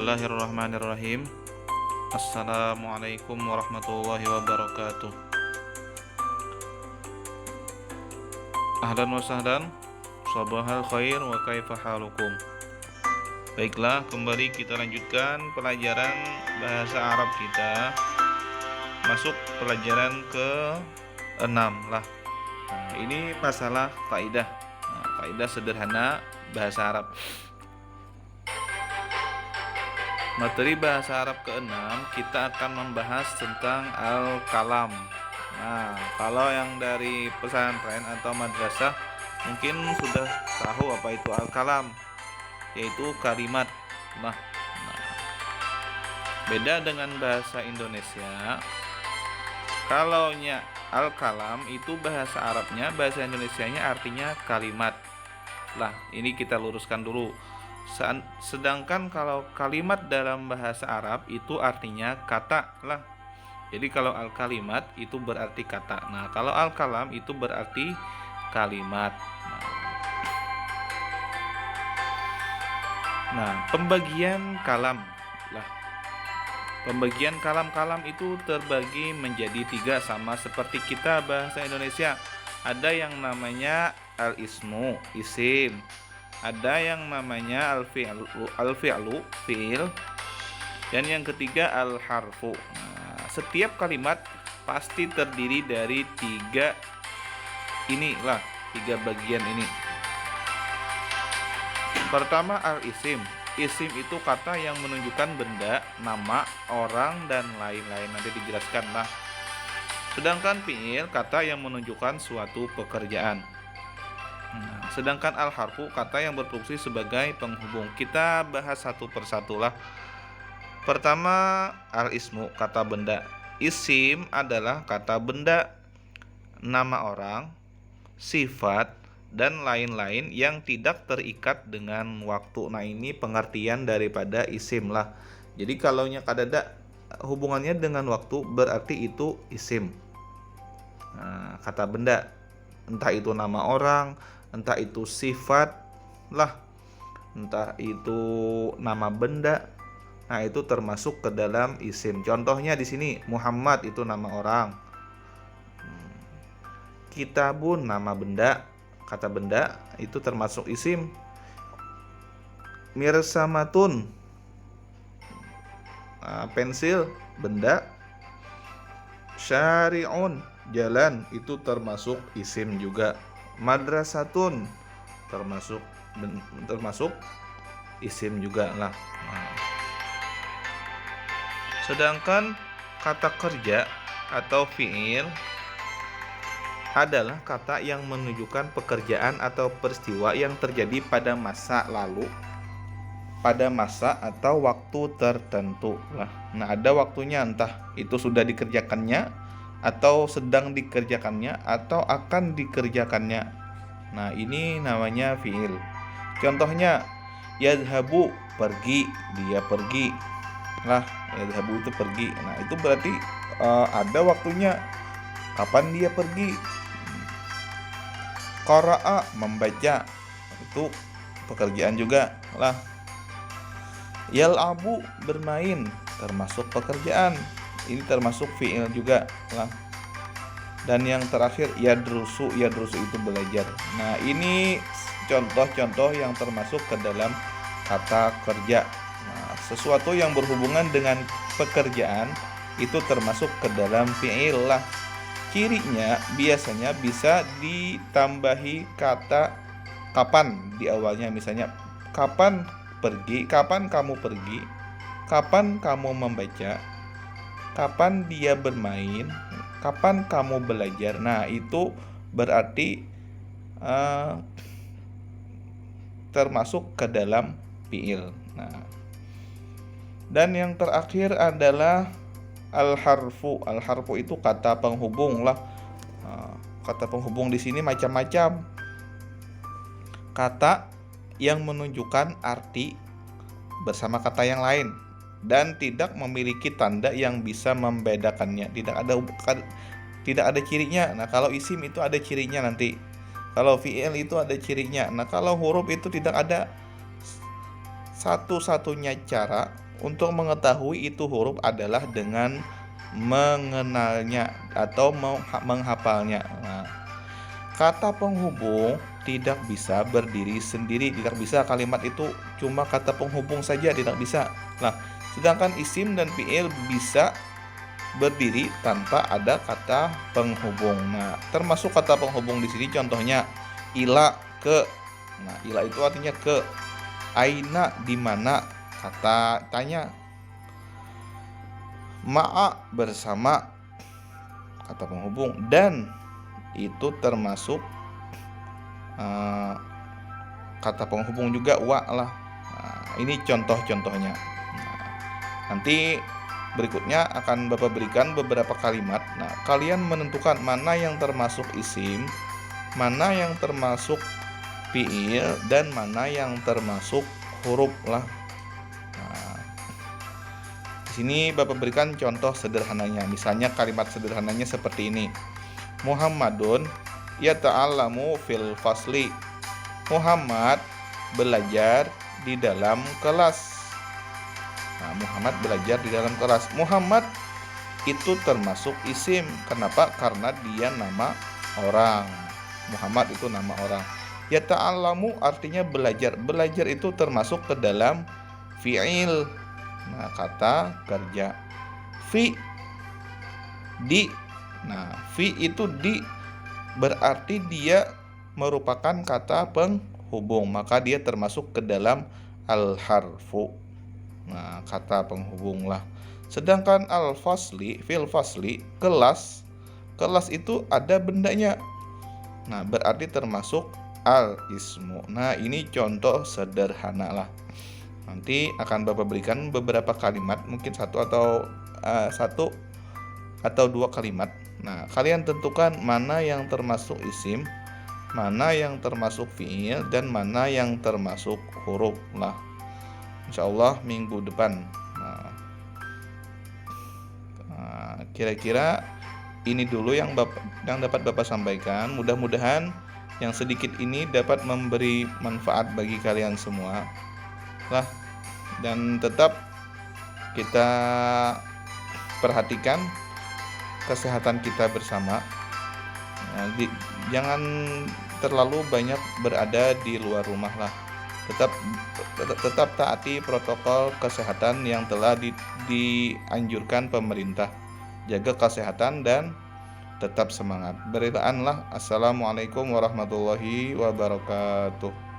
Bismillahirrahmanirrahim. Assalamualaikum warahmatullahi wabarakatuh. Ahlan wa sahlan, sabahal khair wa kaifa halukum. Baiklah, kembali kita lanjutkan pelajaran bahasa Arab kita. Masuk pelajaran ke-6 lah. Nah, ini masalah kaidah. Kaidah sederhana bahasa Arab. Materi bahasa Arab ke-6 kita akan membahas tentang al-kalam. Nah, kalau yang dari pesantren atau madrasah mungkin sudah tahu apa itu al-kalam, yaitu kalimat. Nah, beda dengan bahasa Indonesia. Kalaunya al-kalam itu bahasa Arabnya, bahasa Indonesianya artinya kalimat. Lah, ini kita luruskan dulu. Sedangkan kalau kalimat dalam bahasa Arab itu artinya kata lah. Jadi kalau al-kalimat itu berarti kata. Nah, kalau al-kalam itu berarti kalimat. Nah, pembagian kalam lah. Pembagian kalam-kalam itu terbagi menjadi 3 sama seperti kita bahasa Indonesia. Ada yang namanya al-ismu, isim. Ada yang namanya al-fi'lu, fi'il. Dan yang ketiga al-harfu. Nah, setiap kalimat pasti terdiri dari 3 bagian ini. Pertama al-isim. Isim itu kata yang menunjukkan benda, nama, orang, dan lain-lain. Nanti dijelaskan lah. Sedangkan fi'il kata yang menunjukkan suatu pekerjaan. Nah, sedangkan al-harfu kata yang berfungsi sebagai penghubung. Kita bahas satu persatu lah. Pertama al-ismu, kata benda. Isim adalah kata benda, nama orang, sifat, dan lain-lain yang tidak terikat dengan waktu. Nah, ini pengertian daripada isim lah. Jadi kalau kadada hubungannya dengan waktu berarti itu isim. Nah, kata benda, entah itu nama orang, entah itu sifat lah, entah itu nama benda. Nah, itu termasuk ke dalam isim. Contohnya di sini Muhammad itu nama orang. Kitabun nama benda, kata benda itu termasuk isim. Mirsamatun pensil benda. Syari'un jalan itu termasuk isim juga. Madrasatun termasuk isim juga lah. Sedangkan kata kerja atau fi'il adalah kata yang menunjukkan pekerjaan atau peristiwa yang terjadi pada masa lalu, pada masa atau waktu tertentu lah. Nah, ada waktunya, entah itu sudah dikerjakannya atau sedang dikerjakannya atau akan dikerjakannya. Nah, ini namanya fi'il. Contohnya yadhabu pergi, dia pergi lah. Yadhabu itu pergi. Nah, itu berarti ada waktunya kapan dia pergi. Qara'a membaca, itu pekerjaan juga lah. Yal'abu bermain termasuk pekerjaan, ini termasuk fi'il juga lah. Dan yang terakhir yadrusu itu belajar. Nah, ini contoh-contoh yang termasuk ke dalam kata kerja. Nah, sesuatu yang berhubungan dengan pekerjaan itu termasuk ke dalam fi'il lah. Cirinya biasanya bisa ditambahi kata kapan di awalnya, misalnya kapan pergi, kapan kamu pergi, kapan kamu membaca, kapan dia bermain, kapan kamu belajar. Nah, itu berarti termasuk ke dalam fi'il. Nah, dan yang terakhir adalah al-harfu. Al-harfu itu kata penghubung lah. Kata penghubung di sini macam-macam. Kata yang menunjukkan arti bersama kata yang lain dan tidak memiliki tanda yang bisa membedakannya. Tidak ada cirinya. Nah, kalau isim itu ada cirinya nanti. Kalau fi'il itu ada cirinya. Nah, kalau huruf itu tidak ada satu-satunya cara Untuk mengetahui itu huruf adalah dengan mengenalnya atau menghafalnya. Nah, kata penghubung tidak bisa berdiri sendiri, tidak bisa kalimat itu cuma kata penghubung saja, tidak bisa. Nah, sedangkan isim dan fiil bisa berdiri tanpa ada kata penghubung. Nah, termasuk kata penghubung di sini contohnya ila, ke. Nah, ila itu artinya ke. Aina, di mana, kata tanya. Ma'a, bersama, kata penghubung. Dan itu termasuk kata penghubung juga, wa lah. Nah, ini contoh-contohnya. Nah, nanti berikutnya akan Bapak berikan beberapa kalimat. Nah, kalian menentukan mana yang termasuk isim, mana yang termasuk fiil, dan mana yang termasuk huruf lah. Nah, di sini Bapak berikan contoh sederhananya. Misalnya kalimat sederhananya seperti ini. Muhammadun yata'allamu fil fasli. Muhammad belajar di dalam kelas. Nah, Muhammad belajar di dalam kelas. Muhammad itu termasuk isim. Kenapa? Karena dia nama orang. Muhammad itu nama orang. Yata'allamu artinya belajar. Belajar itu termasuk ke dalam fi'il. Nah, kata kerja. Fi, di. Nah, fi itu di berarti dia merupakan kata penghubung, maka dia termasuk ke dalam al-harfu. Nah, kata penghubung lah. Sedangkan al-fasli, fil fasli, kelas. Kelas itu ada bendanya. Nah, berarti termasuk al-ismu. Nah, ini contoh sederhana lah. Nanti akan Bapak berikan beberapa kalimat, mungkin satu atau dua kalimat. Nah, kalian tentukan mana yang termasuk isim, mana yang termasuk fiil, dan mana yang termasuk huruf lah. Insya Allah minggu depan. Kira-kira ini dulu yang dapat Bapak sampaikan. Mudah-mudahan yang sedikit ini dapat memberi manfaat bagi kalian semua lah. Dan tetap kita perhatikan kesehatan kita bersama. Jangan terlalu banyak berada di luar rumah lah. Tetap taati protokol kesehatan yang telah dianjurkan pemerintah. Jaga kesehatan dan tetap semangat. Berilaanlah. Assalamualaikum warahmatullahi wabarakatuh.